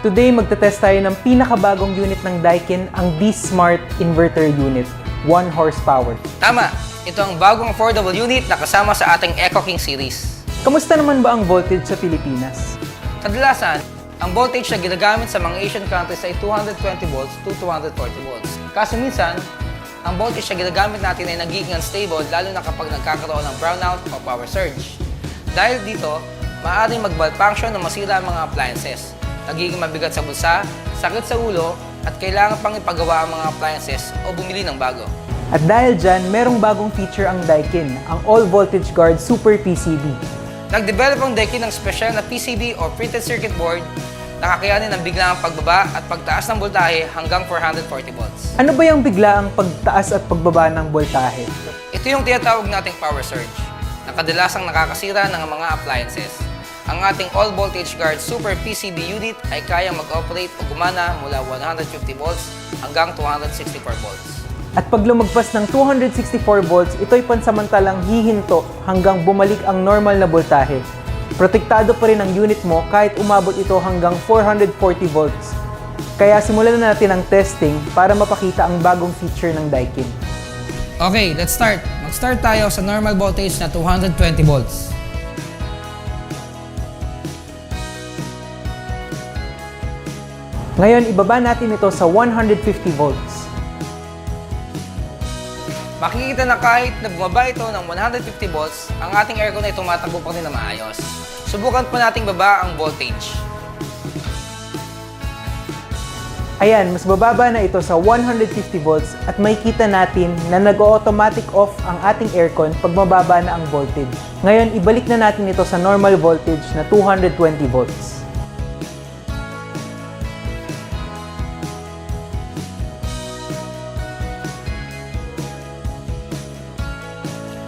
Today, magte-test tayo ng pinakabagong unit ng Daikin, ang D-Smart Inverter Unit, 1 horsepower. Tama! Ito ang bagong affordable unit na kasama sa ating EcoKing series. Kamusta naman ba ang voltage sa Pilipinas? Kadalasan, ang voltage na ginagamit sa mga Asian countries ay 220 volts to 240 volts. Kaso minsan, ang voltage na ginagamit natin ay nagiging unstable lalo na kapag nagkakaroon ng brownout o power surge. Dahil dito, maaaring mag-malfunction o masira ang mga appliances. Nagiging mabigat sa bulsa, sakit sa ulo, at kailangan pang ipagawa ang mga appliances o bumili ng bago. At dahil dyan, merong bagong feature ang Daikin, ang All Voltage Guard Super PCB. Nag-develop ang Daikin ng special na PCB o printed circuit board na kakayanin ng biglaang pagbaba at pagtaas ng voltahe hanggang 440 volts. Ano ba yung biglaang pagtaas at pagbaba ng voltahe? Ito yung tinatawag nating power surge, na kadalasang nakakasira ng mga appliances. Ang ating All Voltage Guard Super PCB unit ay kayang mag-operate o gumana mula 150 volts hanggang 264 volts. At pag lumagpas ng 264 volts, ito'y pansamantalang hihinto hanggang bumalik ang normal na voltahe. Protektado pa rin ang unit mo kahit umabot ito hanggang 440 volts. Kaya simulan na natin ang testing para mapakita ang bagong feature ng Daikin. Okay, let's start. Mag-start tayo sa normal voltage na 220 volts. Ngayon, ibaba natin ito sa 150 volts. Makikita na kahit na bumaba ito ng 150 volts, ang ating aircon ay tumatakbo pa rin na maayos. Subukan pa nating baba ang voltage. Ayan, mas bababa na ito sa 150 volts at makikita natin na nag-automatic off ang ating aircon pag mababa na ang voltage. Ngayon, ibalik na natin ito sa normal voltage na 220 volts.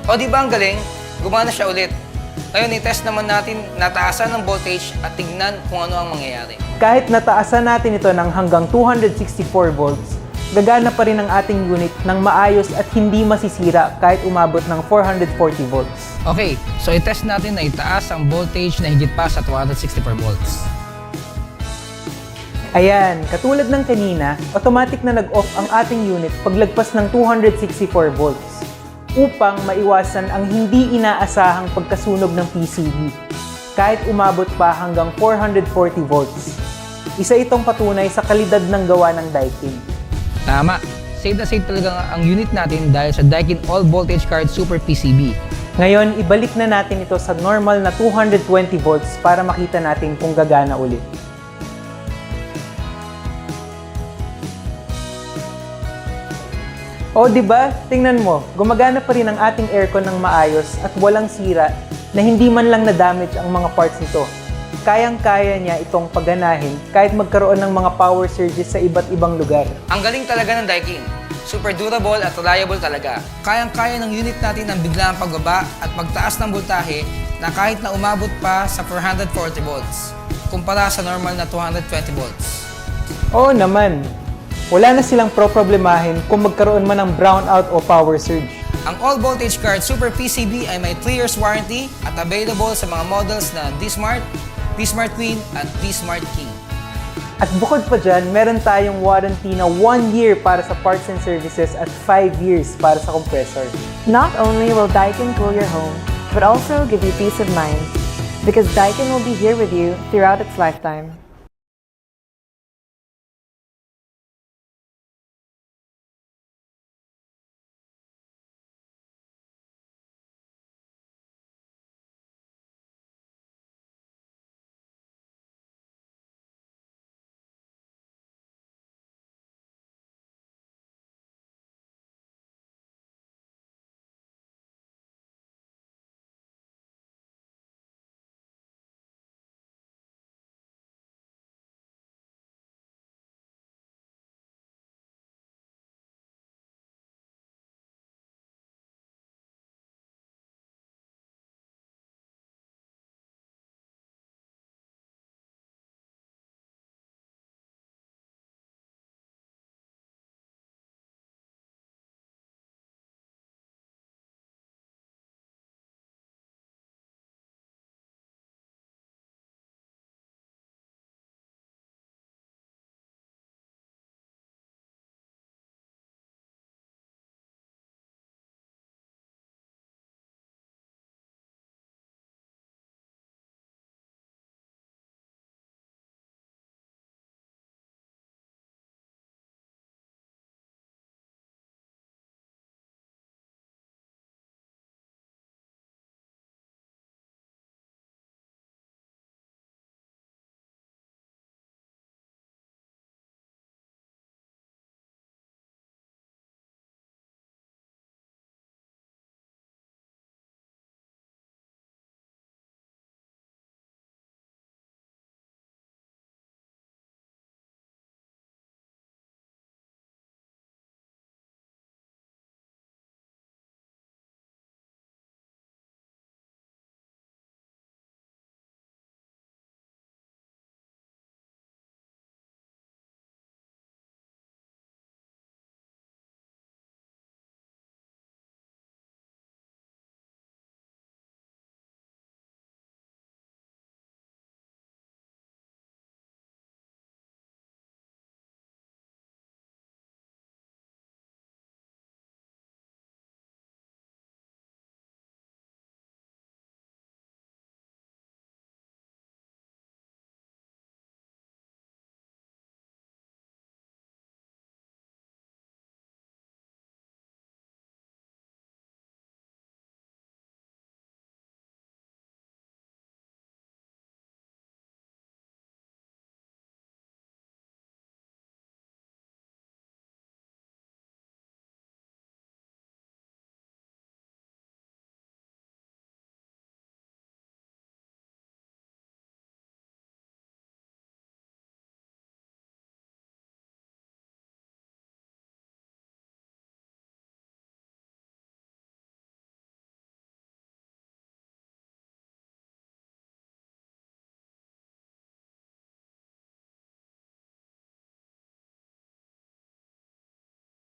O di ba ang galing? Gumana siya ulit. Ngayon, i-test naman natin nataasan ng voltage at tignan kung ano ang mangyayari. Kahit nataasan natin ito ng hanggang 264 volts, gagana pa rin ang ating unit ng maayos at hindi masisira kahit umabot ng 440 volts. Okay, so i-test natin na itaas ang voltage na higit pa sa 264 volts. Ayan, katulad ng kanina, automatic na nag-off ang ating unit paglagpas ng 264 volts upang maiwasan ang hindi inaasahang pagkasunog ng PCB kahit umabot pa hanggang 440 volts. Isa itong patunay sa kalidad ng gawa ng Daikin. Tama, safe na safe talaga ang unit natin dahil sa Daikin All Voltage Guard Super PCB. Ngayon, ibalik na natin ito sa normal na 220 volts para makita natin kung gagana ulit. O di ba? Tingnan mo, gumagana pa rin ang ating aircon ng maayos at walang sira na hindi man lang na-damage ang mga parts nito. Kayang-kaya niya itong pagganahin kahit magkaroon ng mga power surges sa iba't ibang lugar. Ang galing talaga ng Daikin. Super durable at reliable talaga. Kayang-kaya ng unit natin ang biglaang pagbaba at pagtaas ng voltahe na kahit na umabot pa sa 440 volts kumpara sa normal na 220 volts. Oo naman. Wala na silang problemahin kung magkaroon man ng brownout o power surge. Ang All Voltage Guard Super PCB ay may 3 years warranty at available sa mga models na D-Smart, D-Smart Queen at D-Smart King. At bukod pa dyan, meron tayong warranty na 1 year para sa parts and services at 5 years para sa compressor. Not only will Daikin cool your home, but also give you peace of mind, because Daikin will be here with you throughout its lifetime.